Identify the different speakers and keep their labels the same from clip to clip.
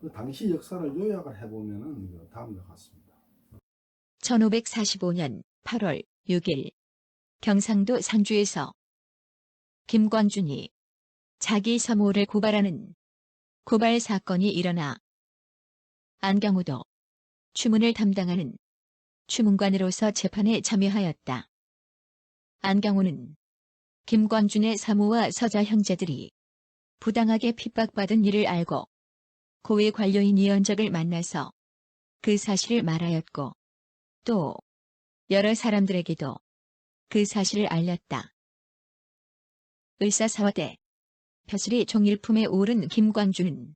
Speaker 1: 그 당시 역사를 요약을 해보면은 다음과 같습니다.
Speaker 2: 1545년 8월 6일 경상도 상주에서 김광준이 자기 서모를 고발하는 고발 사건이 일어나 안경우도 추문을 담당하는 추문관으로서 재판에 참여하였다. 안경우는 김광준의 사모와 서자 형제들이 부당하게 핍박받은 일을 알고 고위 관료인 이현적을 만나서 그 사실을 말하였고 또 여러 사람들에게도 그 사실을 알렸다. 을사사화대 벼슬이 종일품에 오른 김광준은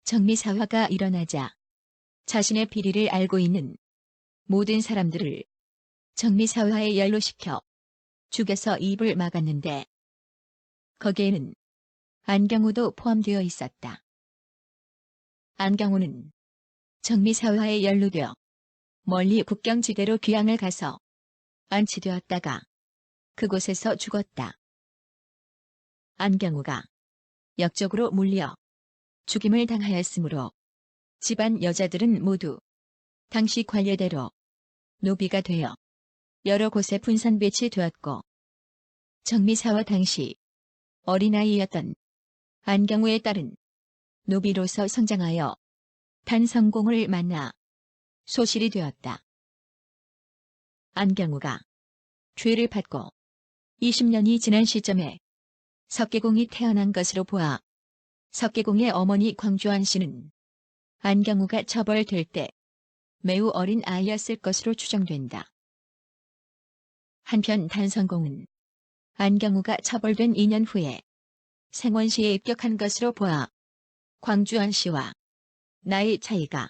Speaker 2: 정미사화가 일어나자 자신의 비리를 알고 있는 모든 사람들을 정미사화에 연루시켜 죽여서 입을 막았는데 거기에는 안경우도 포함되어 있었다. 안경우는 정미사화에 연루되어 멀리 국경지대로 귀양을 가서 안치되었다가 그곳에서 죽었다. 안경우가 역적으로 물려 죽임을 당하였으므로 집안 여자들은 모두 당시 관례대로 노비가 되어 여러 곳에 분산 배치되었고 정미사화 당시 어린아이였던 안경우의 딸은 노비로서 성장하여 단성공을 만나 소실이 되었다. 안경우가 죄를 받고 20년이 지난 시점에 석계공이 태어난 것으로 보아 석계공의 어머니 광주안 씨는 안경우가 처벌될 때 매우 어린 아이였을 것으로 추정된다. 한편 단성공은 안경우가 처벌된 2년 후에 생원시에 입격한 것으로 보아 광주안 씨와 나이 차이가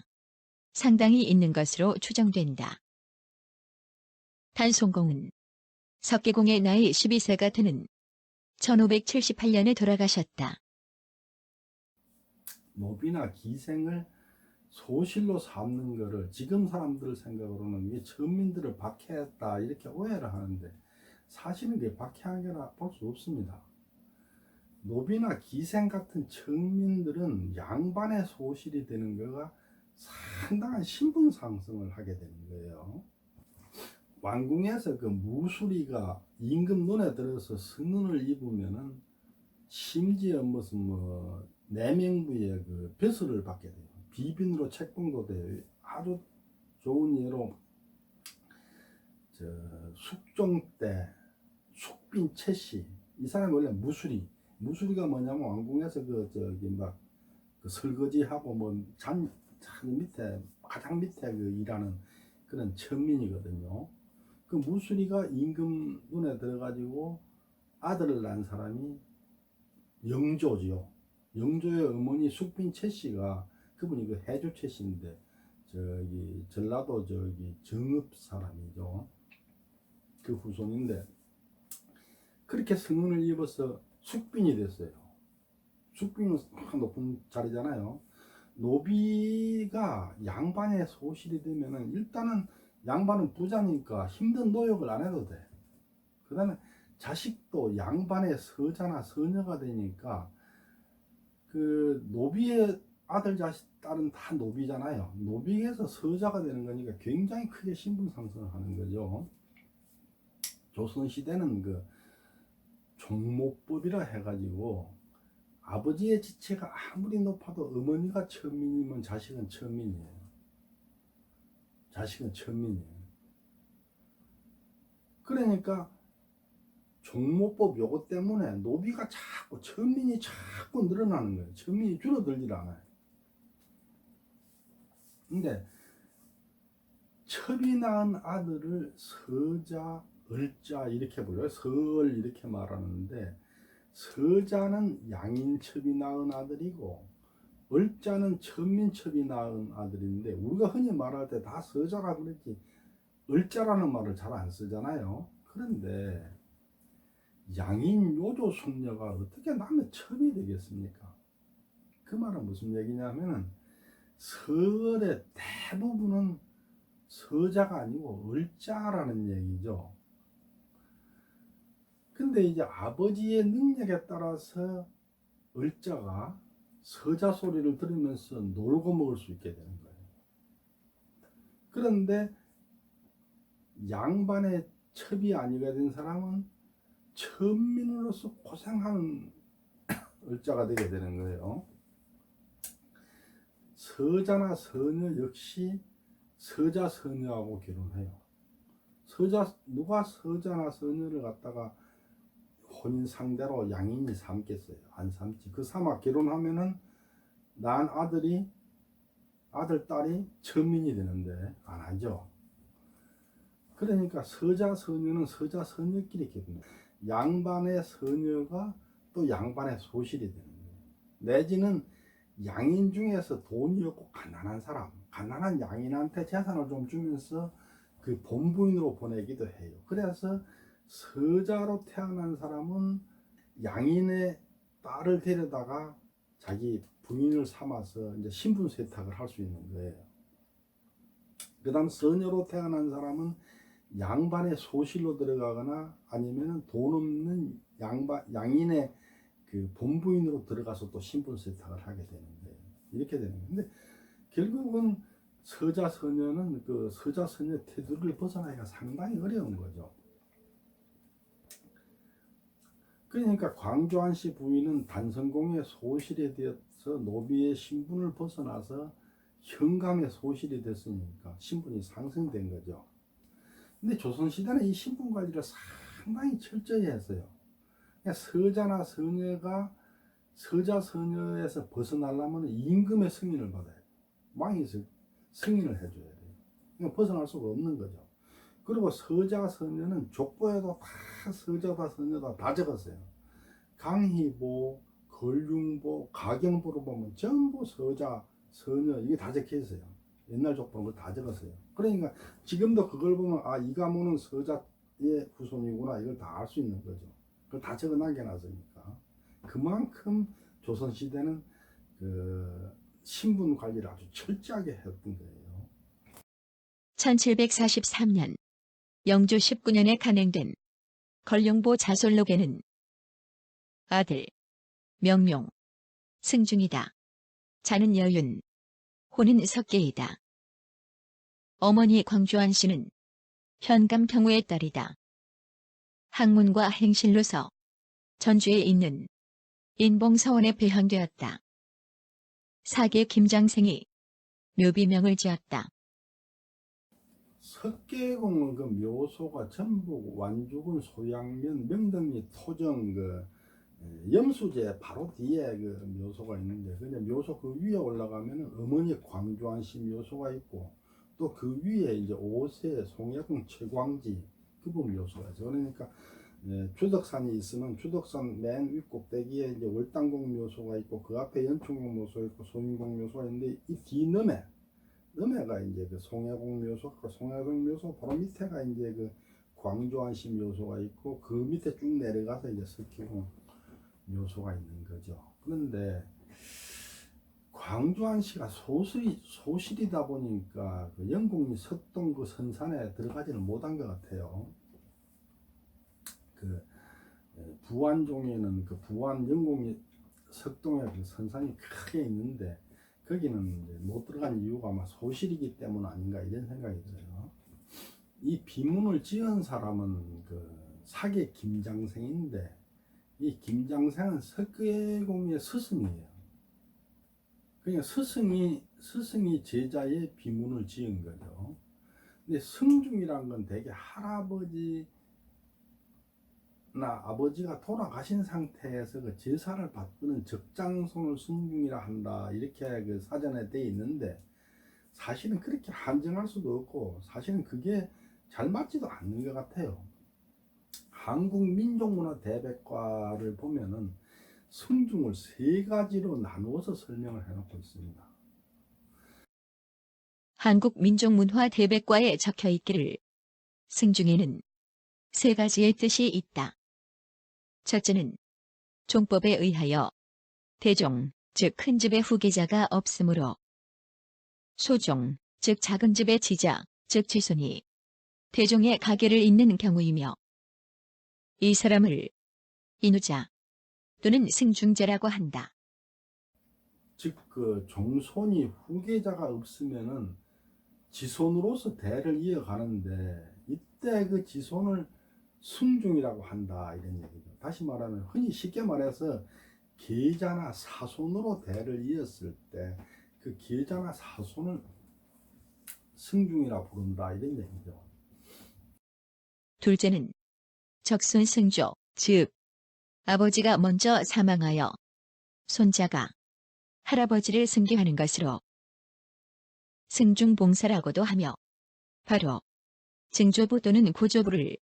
Speaker 2: 상당히 있는 것으로 추정된다. 단성공은 석계공의 나이 12세가 되는 1578년에 돌아가셨다.
Speaker 1: 노비나 기생을 소실로 삼는 거를 지금 사람들 생각으로는 이게 천민들을 박해했다 이렇게 오해를 하는데 사실은 그게 박해한 게라 볼 수 없습니다. 노비나 기생 같은 천민들은 양반의 소실이 되는 거가 상당한 신분 상승을 하게 되는 거예요. 왕궁에서 그 무수리가 임금 눈에 들어서 승운을 입으면은 심지어 무슨 내명부의 그 벼슬을 받게 돼요. 비빈으로 책봉도 돼요. 아주 좋은 예로 숙종 때 숙빈 채씨 이 사람이 원래 무수리가 뭐냐면 왕궁에서 그 설거지하고 잔 밑에 가장 밑에 그 일하는 그런 천민이거든요. 그 무수리가 임금 눈에 들어가지고 아들을 낳은 사람이 영조지요. 영조의 어머니 숙빈 채씨가 그분이 그 해조 채씨인데 전라도 정읍 사람이죠. 그 후손인데 그렇게 승운을 입어서 숙빈이 됐어요. 숙빈은 높은 자리잖아요. 노비가 양반의 소실이 되면은 일단은 양반은 부자니까 힘든 노역을 안 해도 돼. 그 다음에 자식도 양반의 서자나 서녀가 되니까 그 노비의 아들 자식 딸은 다 노비잖아요. 노비에서 서자가 되는 거니까 굉장히 크게 신분 상승을 하는 거죠. 조선시대는 그 종목법이라 해가지고 아버지의 지체가 아무리 높아도 어머니가 천민이면 자식은 천민이에요. 자식은 천민이에요. 그러니까 종목법 요거 때문에 노비가 천민이 자꾸 늘어나는 거예요. 천민이 줄어들질 않아요. 근데 첩이 낳은 아들을 서자, 을자 이렇게 불러요. 서을 이렇게 말하는데 서자는 양인첩이 낳은 아들이고 을자는 천민첩이 낳은 아들인데 우리가 흔히 말할 때 다 서자라 그랬지 을자라는 말을 잘 안 쓰잖아요. 그런데 양인 요조 숙녀가 어떻게 남의 첩이 되겠습니까? 그 말은 무슨 얘기냐면은 서을의 대부분은 서자가 아니고 을자라는 얘기죠. 근데 이제 아버지의 능력에 따라서 을자가 서자 소리를 들으면서 놀고 먹을 수 있게 되는 거예요. 그런데 양반의 첩이 아니가 된 사람은 천민으로서 고생하는 을자가 되게 되는 거예요. 서자나 서녀 역시 서자 서녀하고 결혼해요. 누가 서자나 서녀를 갖다가 혼인 상대로 양인이 삼겠어요? 안 삼지. 그 삼아 결혼하면은 난 아들 딸이 천민이 되는데 안 하죠. 그러니까 서자 서녀는 서자 서녀끼리 결혼해요. 양반의 서녀가 또 양반의 소실이 되는 거예요. 내지는 양인 중에서 돈이 없고 가난한 사람, 가난한 양인한테 재산을 좀 주면서 그 본부인으로 보내기도 해요. 그래서 서자로 태어난 사람은 양인의 딸을 데려다가 자기 부인을 삼아서 이제 신분 세탁을 할 수 있는 거예요. 그 다음 서녀로 태어난 사람은 양반의 소실로 들어가거나 아니면 돈 없는 양인의 그 본부인으로 들어가서 또 신분 세탁을 하게 되는 거예요. 이렇게 되는 거예요. 근데 결국은 서자 서녀는 그 서자 서녀 테두리를 벗어나기가 상당히 어려운 거죠. 그러니까 광조한 씨 부인은 단성공의 소실이 되어서 노비의 신분을 벗어나서 현감의 소실이 됐으니까 신분이 상승된 거죠. 근데 조선시대는 이 신분 관리를 상당히 철저히 했어요. 그러니까 서자나 서녀가 서자 서녀에서 벗어나려면 임금의 승인을 받아야 돼요. 왕이 승인을 해줘야 돼요. 그러니까 벗어날 수가 없는 거죠. 그리고 서자 서녀는 족보에도 다 서자다 서녀다 다 적었어요. 강희보, 걸륭보, 가경보로 보면 전부 서자 서녀 이게 다 적혀 있어요. 옛날 족보는 다 적었어요. 그러니까 지금도 그걸 보면 아, 이 가문은 서자의 후손이구나 이걸 다 알 수 있는 거죠. 그걸 다 적어 남겨놨으니까. 그만큼 조선시대는 그 신분 관리를 아주 철저하게 했던 거예요.
Speaker 2: 1743년 영조 19년에 간행된 걸륭보 자솔록에는 아들 명룡 승중이다. 자는 여윤 혼은 석계이다. 어머니 광조한 씨는 현감 경우의 딸이다. 학문과 행실로서 전주에 있는 인봉서원에 배향되었다. 사계 김장생이 묘비명을 지었다.
Speaker 1: 석계공은 그 묘소가 전부 완주군 소양면 명덕리 토정 그 염수제 바로 뒤에 그 묘소가 있는데 그냥 묘소 그 위에 올라가면은 어머니 광조한 씨 묘소가 있고 또 그 위에 이제 5세 송해공 최광지 그분 묘소가 있어요. 그러니까 주덕산이 있으면 주덕산 맨 윗꼭대기에 이제 월당공 묘소가 있고 그 앞에 연충공 묘소 있고 소인공 묘소가 있는데 이 뒤넘에가 이제 그 송해공 묘소, 그 송해공 묘소 바로 밑에가 이제 그 광조한 씨 묘소가 있고 그 밑에 쭉 내려가서 이제 석기공 묘소가 있는 거죠. 그런데 광조한 씨가 소실이다 보니까 그 영국리 석동 그 선산에 들어가지는 못한 것 같아요. 그 부안종에는 그 부안 영국리 석동에 그 선산이 크게 있는데 거기는 이제 못 들어간 이유가 아마 소실이기 때문 아닌가 이런 생각이 들어요. 이 비문을 지은 사람은 그 사계 김장생인데 이 김장생은 석계공의 스승이에요. 그러니까 스승이 제자의 비문을 지은 거죠. 근데 승중이란 건 되게 할아버지나 아버지가 돌아가신 상태에서 그 제사를 받는 적장손을 승중이라 한다 이렇게 그 사전에 돼 있는데 사실은 그렇게 한정할 수도 없고 사실은 그게 잘 맞지도 않는 것 같아요. 한국 민족문화 대백과를 보면은 승중을 3가지로 나누어서 설명을 해놓고 있습니다.
Speaker 2: 한국 민족문화 대백과에 적혀 있기를 승중에는 3가지의 뜻이 있다. 첫째는 종법에 의하여 대종, 즉 큰 집의 후계자가 없으므로 소종, 즉 작은 집의 지자, 즉 지손이 대종의 가계를 잇는 경우이며 이 사람을 인우자 또는 승중자라고 한다.
Speaker 1: 즉 그 종손이 후계자가 없으면은 지손으로서 대를 이어가는데 이때 그 지손을 승중이라고 한다 이런 얘기죠. 다시 말하면 흔히 쉽게 말해서 계자나 사손으로 대를 이었을 때 그 계자나 사손을 승중이라 부른다 이런 얘기죠.
Speaker 2: 둘째는 적손 승조, 즉 아버지가 먼저 사망하여 손자가 할아버지를 승계하는 것으로 승중봉사라고도 하며 바로 증조부 또는 고조부를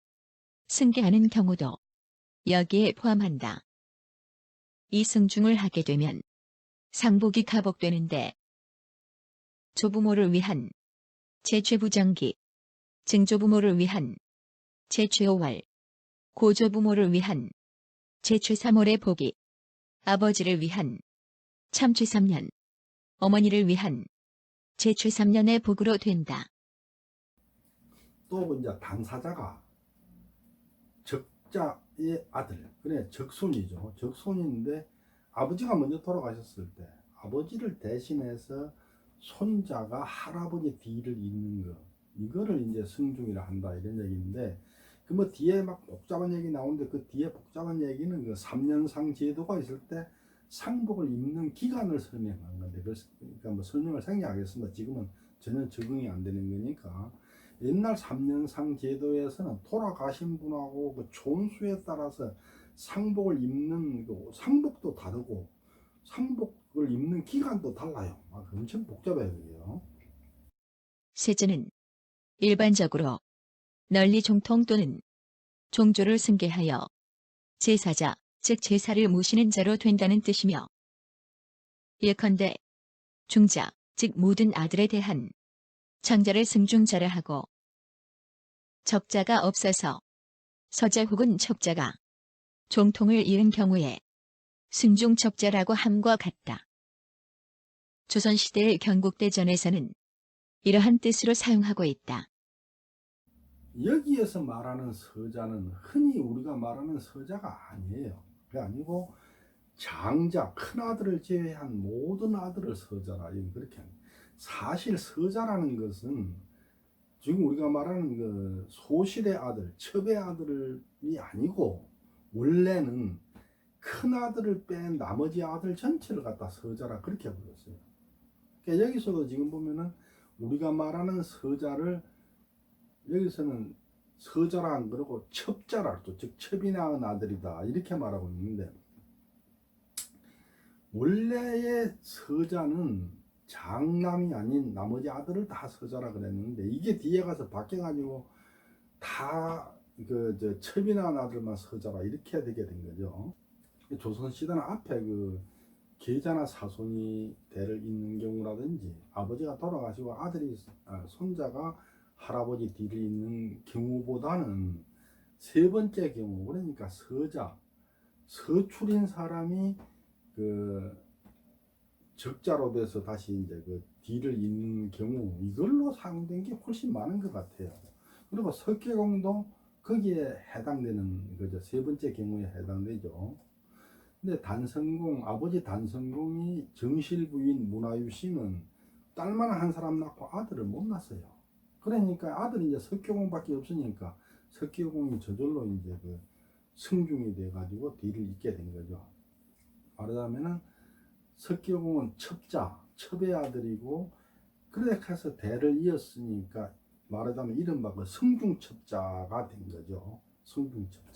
Speaker 2: 승계하는 경우도 여기에 포함한다. 이 승중을 하게 되면 상복이 가복되는데 조부모를 위한 제최부정기, 증조부모를 위한 제최오월, 고조부모를 위한 제최삼월의 복이, 아버지를 위한 참최3년, 어머니를 위한 제최3년의 복으로 된다.
Speaker 1: 또 이제 당사자가 적자의 아들, 그래 적손이죠. 적손인데 아버지가 먼저 돌아가셨을 때 아버지를 대신해서 손자가 할아버지 뒤를 잇는 거, 이거를 이제 승중이라 한다 이런 얘기인데, 그 뭐 뒤에 막 복잡한 얘기 나오는데 그 뒤에 복잡한 얘기는 그 3년상 제도가 있을 때 상복을 입는 기간을 설명한 건데, 그러니까 뭐 설명을 생략하겠습니다. 지금은 전혀 적응이 안 되는 거니까. 옛날 3년상 제도에서는 돌아가신 분하고 그 총수에 따라서 상복을 입는 그 상복도 다르고 상복을 입는 기간도 달라요. 엄청 복잡해요, 그게요.
Speaker 2: 셋째는 일반적으로 널리 종통 또는 종조를 승계하여 제사자, 즉 제사를 모시는 자로 된다는 뜻이며, 예컨대 중자, 즉 모든 아들에 대한 장자를 승중자라 하고, 적자가 없어서 서자 혹은 척자가 종통을 이은 경우에 승중척자라고 함과 같다. 조선시대의 경국대전에서는 이러한 뜻으로 사용하고 있다.
Speaker 1: 여기에서 말하는 서자는 흔히 우리가 말하는 서자가 아니에요. 그게 아니고 장자, 큰 아들을 제외한 모든 아들을 서자라, 그렇게 합니다. 사실 서자라는 것은 지금 우리가 말하는 그 소실의 아들, 첩의 아들이 아니고 원래는 큰 아들을 뺀 나머지 아들 전체를 갖다 서자라 그렇게 불렀어요. 그러니까 여기서도 지금 보면은 우리가 말하는 서자를 여기서는 서자라 안 그러고 첩자라, 즉 첩이 낳은 아들이다 이렇게 말하고 있는데, 원래의 서자는 장남이 아닌 나머지 아들을 다 서자라 그랬는데, 이게 뒤에 가서 바뀌어가지고 다 그 첩이 낳은 아들만 서자라 이렇게 되게 된 거죠. 조선시대는 앞에 그 계자나 사손이 대를 잇는 경우라든지 아버지가 돌아가시고 아들이 손자가 할아버지 뒤를 잇는 경우보다는 세 번째 경우, 그러니까 서자, 서출인 사람이 그 적자로 돼서 다시 이제 그 뒤를 잇는 경우, 이걸로 사용된 게 훨씬 많은 것 같아요. 그리고 석계공도 거기에 해당되는 거죠. 세 번째 경우에 해당되죠. 근데 단성공, 아버지 단성공이 정실 부인 문화유 씨는 딸만 한 사람 낳고 아들을 못 낳았어요. 그러니까 아들이 이제 석계공밖에 없으니까 석계공이 저절로 이제 그 승중이 돼가지고 뒤를 잇게 된 거죠. 말하자면은 석계공은 첩자, 첩의 아들이고, 그렇게 해서 대를 이었으니까 말하자면 이른바 그 승중첩자가 된 거죠. 승중첩자.